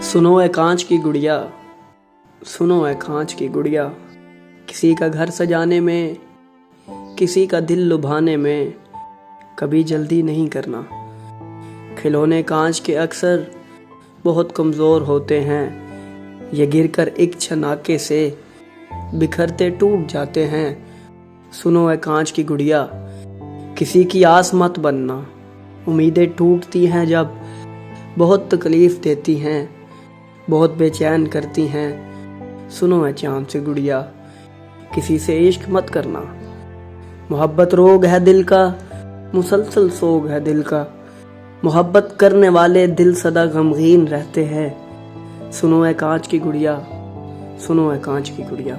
सुनो ए कांच की गुड़िया, सुनो ए कांच की गुड़िया, किसी का घर सजाने में, किसी का दिल लुभाने में कभी जल्दी नहीं करना। खिलौने कांच के अक्सर बहुत कमज़ोर होते हैं, ये गिरकर एक छनाके से बिखरते टूट जाते हैं। सुनो ए कांच की गुड़िया, किसी की आस मत बनना, उम्मीदें टूटती हैं जब बहुत तकलीफ़ देती हैं, बहुत बेचैन करती हैं। सुनो है चांद से गुड़िया, किसी से इश्क मत करना, मोहब्बत रोग है दिल का, मुसलसल सोग है दिल का, मोहब्बत करने वाले दिल सदा गमगीन रहते हैं। सुनो है कांच की गुड़िया, सुनो है कांच की गुड़िया।